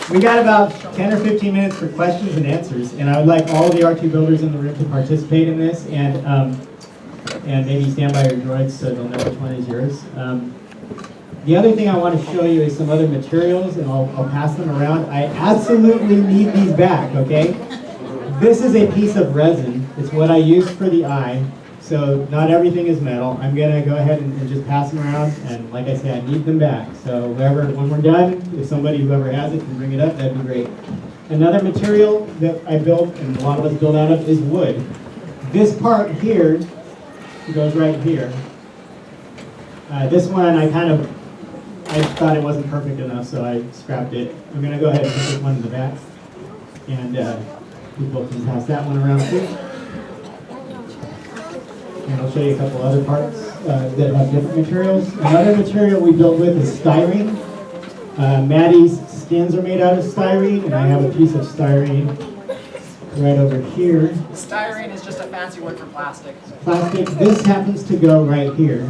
We got about 10 or 15 minutes for questions and answers, and I would like all of the R2 builders in the room to participate in this, and maybe stand by your droids so they'll know which one is yours. The other thing I want to show you is some other materials, and I'll pass them around. I absolutely need these back, okay? This is a piece of resin. It's what I used for the eye, so not everything is metal. I'm going to go ahead and just pass them around, and like I said, I need them back. So when we're done, if whoever has it can bring it up, that'd be great. Another material that I built, and a lot of us build out of, is wood. This part here goes right here. This one I thought it wasn't perfect enough, so I scrapped it. I'm going to go ahead and put this one in the back, and people can pass that one around too. And I'll show you a couple other parts that have different materials. Another material we built with is styrene. Maddie's skins are made out of styrene, and I have a piece of styrene right over here. Styrene is just a fancy word for plastic. Plastic. This happens to go right here.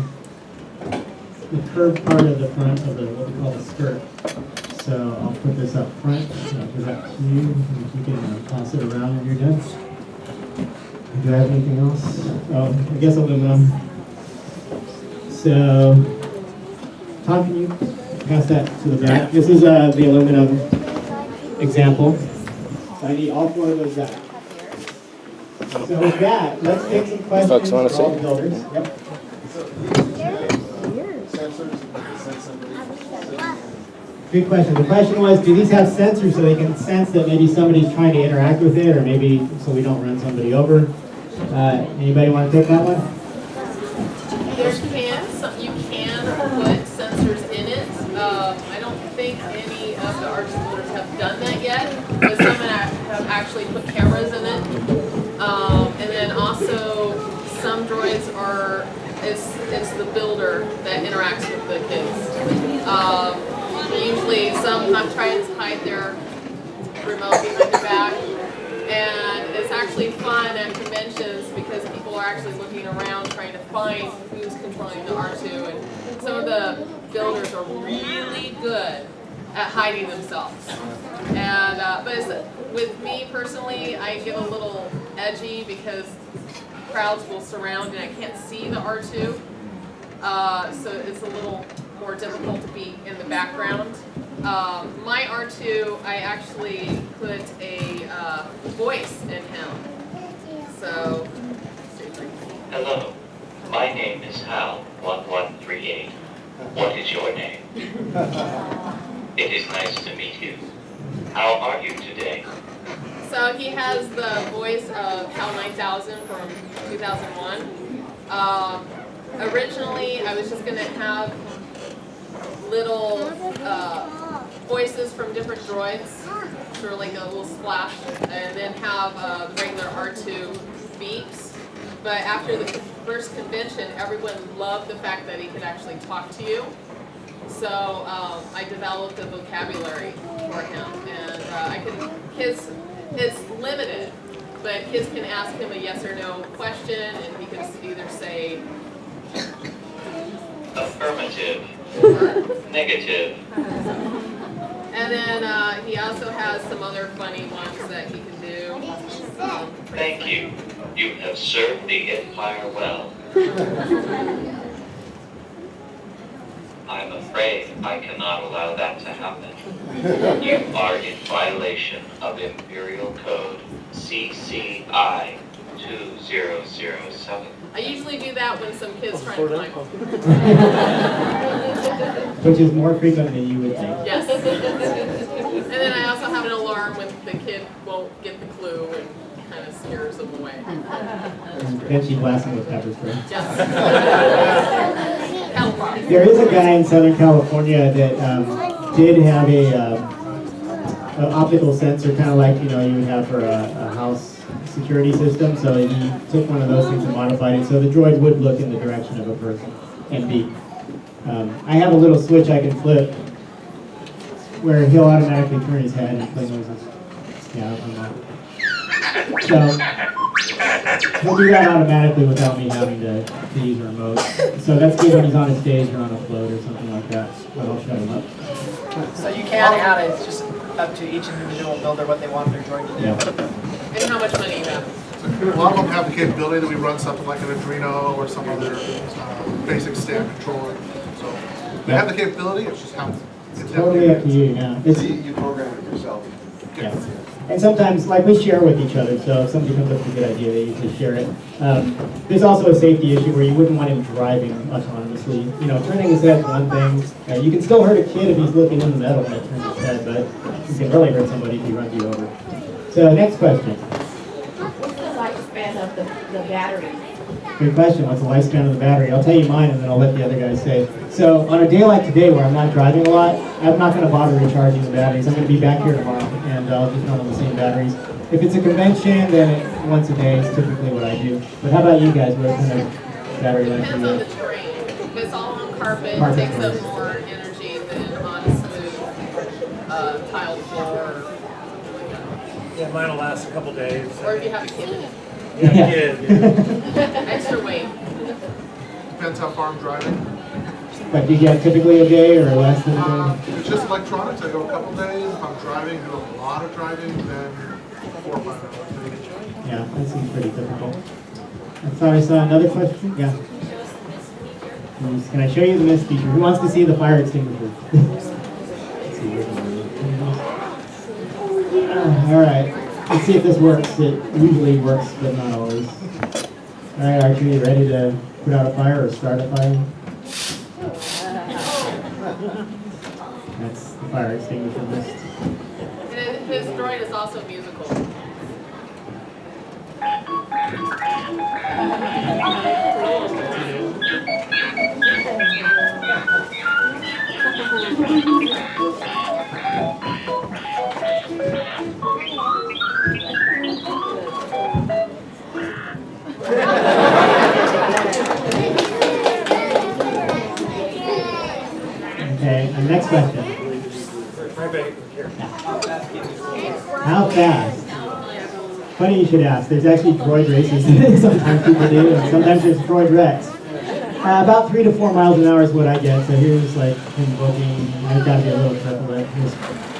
The curved part of the front of what we call the skirt. So I'll put this up front. I'll give that to you. You can pass it around when you're done. Do I have anything else? Oh, I guess aluminum. So, Tom, can you pass that to the back? This is the aluminum example. So I need all four of those back. So with that, let's take some questions Folks want to for all see? the builders. Yep. Good question. The question was, do these have sensors so they can sense that maybe somebody's trying to interact with it, or maybe so we don't run somebody over? Anybody want to take that one? You can put sensors in it. I don't think any of the artist builders have done that yet, but some have actually put cameras in it. And then also, some droids it's the builder that interacts with the kids. Usually some have tried to hide their remote behind their back, and it's actually fun at conventions because people are actually looking around trying to find who's controlling the R2, and some of the builders are really good at hiding themselves. And but with me personally, I get a little edgy because crowds will surround and I can't see the R2, so it's a little more difficult to be in the background. My R2, I actually put a voice in him. So, hello, my name is Hal1138. What is your name? It is nice to meet you. How are you today? So he has the voice of HAL 9000 from 2001. Originally, I was just going to have little voices from different droids, sort of like a little splash, and then have the regular R2 beeps. But after the first convention, everyone loved the fact that he could actually talk to you. So I developed a vocabulary for him, and it's limited, but kids can ask him a yes or no question, and he can either say affirmative, negative. And then he also has some other funny ones that he can do. Thank you. You have served the Empire well. I'm afraid I cannot allow that to happen. You are in violation of Imperial Code CCI 2007. I usually do that when some kids try to climb. Which is more frequent than you would think. Yes. And then I also have an alarm when the kid won't get the clue and kind of scares them away. And then she blasts him with pepper spray. Yes. There is a guy in Southern California that did have an optical sensor, kind of like you would have for a house security system. So he took one of those things and modified it so the droid would look in the direction of a person and beep. I have a little switch I can flip where he'll automatically turn his head and play noises. Yeah, I'm not. So he'll do that automatically without me having to use a remote. So that's good when he's on a stage or on a float or something like that. But I'll shut him up. So you can add it, just up to each individual builder what they want their droid to do. Yeah. And how much money you have. A lot of them have the capability that we run something like an Arduino or some other basic stand controller. So they have the capability, it's just how It's totally up to you, yeah. It's, You program it yourself. yeah. And sometimes, like, we share with each other, so if somebody comes up with a good idea, they usually share it. There's also a safety issue where you wouldn't want him driving autonomously. You know, turning his head is one thing. You can still hurt a kid if he's looking in the metal when he turns his head, but you can really hurt somebody if he runs you over. So, next question. What's the lifespan of the battery? Good question. What's the lifespan of the battery? I'll tell you mine, and then I'll let the other guys say. So, on a day like today where I'm not driving a lot, I'm not going to bother recharging the batteries. I'm going to be back here tomorrow, and I'll just run on the same batteries. If it's a convention, then once a day is typically what I do. But how about you guys? What kind of battery life do Depends you on the have? terrain. If it's all on carpet, Carpet it takes up course. more energy than on a smooth tiled floor or something like that. Yeah, mine will last a couple days. Or if you have a kid, Yeah, kid. extra weight. depends how far I'm driving. But do you get typically a day or less than a day? If it's just electronics, I go a couple days. If I'm driving, do a lot of driving, then 4 or 5 hours maybe. Yeah, that seems pretty typical. I thought I saw another question. Yeah. Can I show you the mist feature? Who wants to see the fire extinguisher? Let's see, where's the- all right. Let's see if this works. It usually works, but not always. All right, Archie, you ready to put out a fire or start a fire? That's the fire extinguisher mist. And his droid is also musical. Okay, and next question. Right back here. How fast? Funny you should ask. There's actually droid races that sometimes people do, and sometimes there's droid wrecks. About 3 to 4 miles an hour is what I get. So here's like him booking. I've got to be a little careful there. Just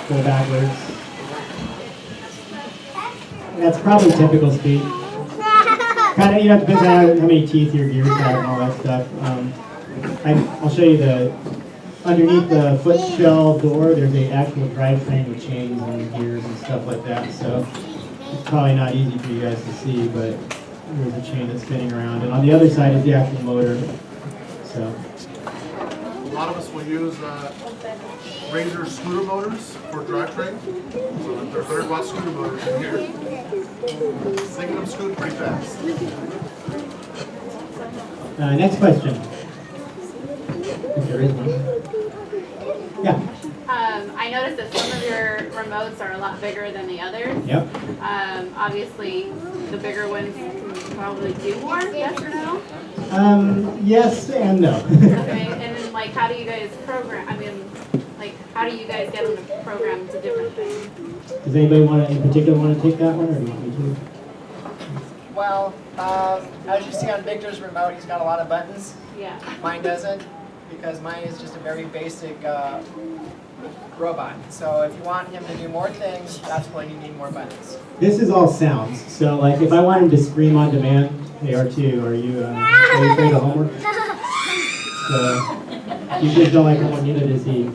go backwards. That's probably typical speed. Kind of, you know, depends on how many teeth your gears have and all that stuff. I'll show you underneath the foot shell door, there's an actual drivetrain with chains and gears and stuff like that. So it's probably not easy for you guys to see, but there's a chain that's spinning around. And on the other side is the actual motor. So A lot of us will use Razor scooter motors for drivetrain. So they're 100-watt scooter motors in here. They can scoot pretty fast. next question. If there is one. Yeah. I noticed that some of your remotes are a lot bigger than the others. Yep. Obviously, the bigger ones can probably do more, yes or no? Yes and no. Okay, and then like how do you guys program, like how do you guys get them to program to different things? Does anybody in particular want to take that one, or do you want me to? Well, as you see on Victor's remote, he's got a lot of buttons. Yeah. Mine doesn't, because mine is just a very basic robot. So if you want him to do more things, that's when you need more buttons. This is all sounds. So like if I wanted to scream on demand, hey R2, are you afraid of homework? So you just don't like homework, neither does he.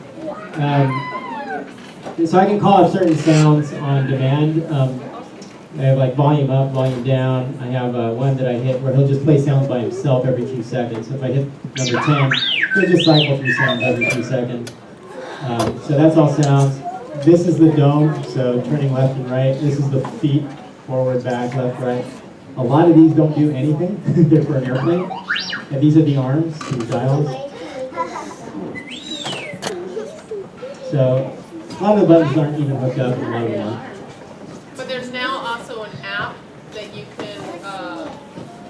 So I can call up certain sounds on demand. I have like volume up, volume down. I have one that I hit where he'll just play sounds by himself every 2 seconds. So if I hit number 10, he'll just cycle through sounds every 2 seconds. So that's all sounds. This is the dome, so turning left and right. This is the feet, forward, back, left, right. A lot of these don't do anything. They're for an airplane. And these are the arms, these dials. So a lot of the buttons aren't even hooked up in another one. But there's now also an app that you can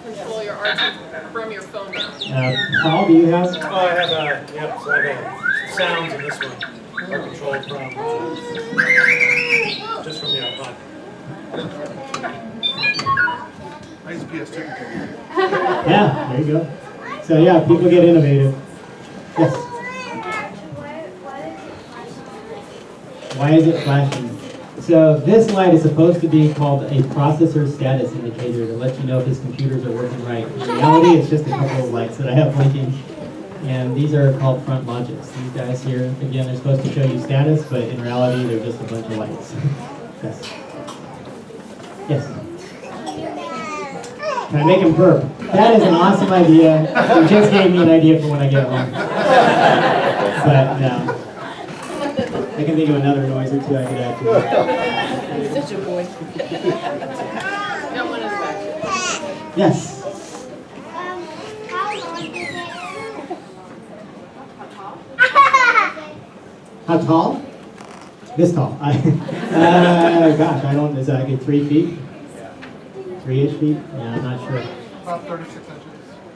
control your artoo from your phone now. Paul, do you have? Oh, I have yep, so I have sounds in this one. Are controlled from, just from the iPod. I use PS2 controller. Yeah, there you go. So yeah, people get innovative. Yes. Why is it flashing? So this light is supposed to be called a processor status indicator to let you know if his computers are working right. In reality, it's just a couple of lights that I have blinking. And these are called front logics. These guys here, again, they're supposed to show you status, but in reality, they're just a bunch of lights. Yes. Yes. Can I make him burp? That is an awesome idea. You just gave me an idea for when I get home. But no. I can think of another noise or two I could add to it. Such a boy. Got one in the back. Yes. How tall? This tall. Gosh, I don't, is that like 3 feet? 3-ish feet? Yeah, I'm not sure. About 36 inches.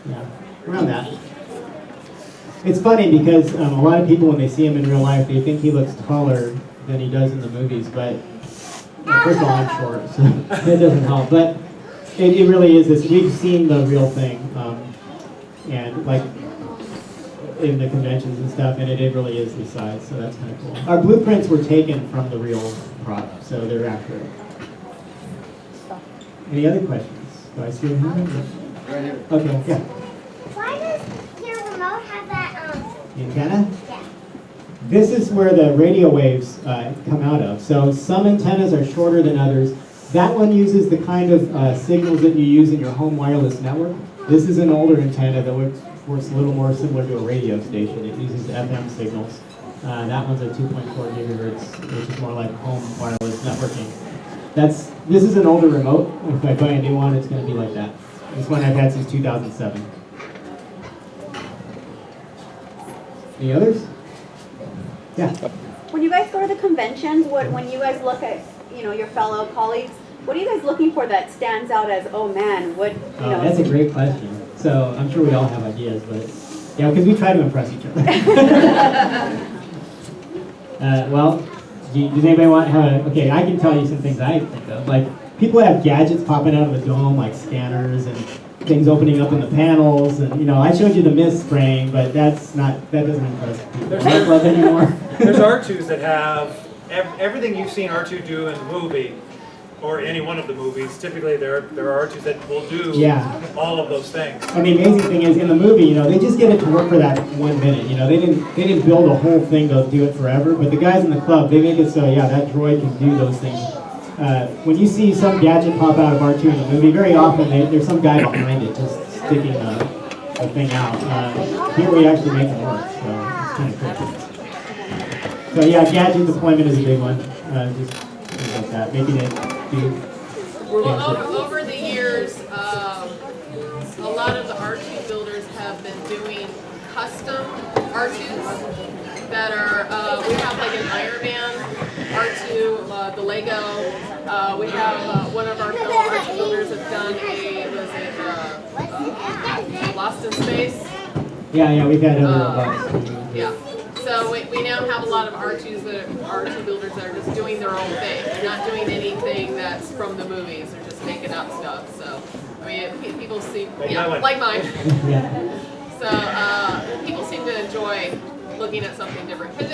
Yeah, around that. It's funny because a lot of people, when they see him in real life, they think he looks taller than he does in the movies. But well, first of all, I'm short, so that doesn't help. But it really is this. We've seen the real thing, and like in the conventions and stuff, and it really is this size. So that's kind of cool. Our blueprints were taken from the real product, so they're accurate. Any other questions? Do I see a hand? Right here. Okay, yeah. Why does your remote have that, The antenna? yeah. This is where the radio waves come out of. So some antennas are shorter than others. That one uses the kind of signals that you use in your home wireless network. This is an older antenna that works a little more similar to a radio station. It uses FM signals. That one's a 2.4 gigahertz, which is more like home wireless networking. This is an older remote. If I buy a new one, it's going to be like that. This one I've had since 2007. Any others? Yeah. When you guys go to the conventions, when you guys look at, your fellow colleagues, what are you guys looking for that stands out as, oh man, That's a great question. So I'm sure we all have ideas, but yeah, because we try to impress each other. Well, does anybody want to have okay, I can tell you some things I think of. Like, people have gadgets popping out of the dome, like scanners and things opening up in the panels. And, I showed you the mist spraying, but that doesn't impress people. Love anymore. There's R2s that have everything you've seen R2 do in the movie, or any one of the movies. Typically, there are R2s that will do all of those things. And the amazing thing is, in the movie, they just get it to work for that 1 minute. They didn't build a whole thing to do it forever. But the guys in the club, they make it so that droid can do those things. When you see some gadget pop out of R2 in the movie, very often there's some guy behind it just sticking a thing out. Here we actually make it work, so it's kind of cool. So gadget deployment is a big one. Just things like that, making it do. Well, over the years, a lot of the R2 builders have been doing custom R2s that are, we have like an Iron Man R2, the Lego. We have one of our fellow R2 builders have done Lost in Space. Yeah, we've had other robots. Yeah. So we now have a lot of R2s that are R2 builders that are just doing their own thing. They're not doing anything that's from the movies. They're just making up stuff. So, people seem, like mine. So, people seem to enjoy looking at something different. Because,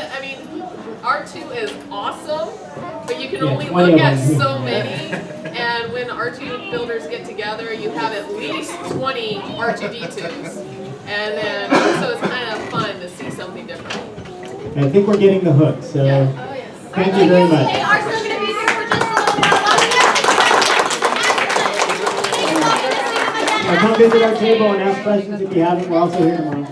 R2 is awesome, but you can only look at so many. And when R2 builders get together, you have at least 20 artoo-dettoos. And then, so it's kind of fun to see something different. I think we're getting the hook, so thank you very much. They are still going to be here for just a little while. Come visit our table and ask questions if you haven't. We're also here tomorrow.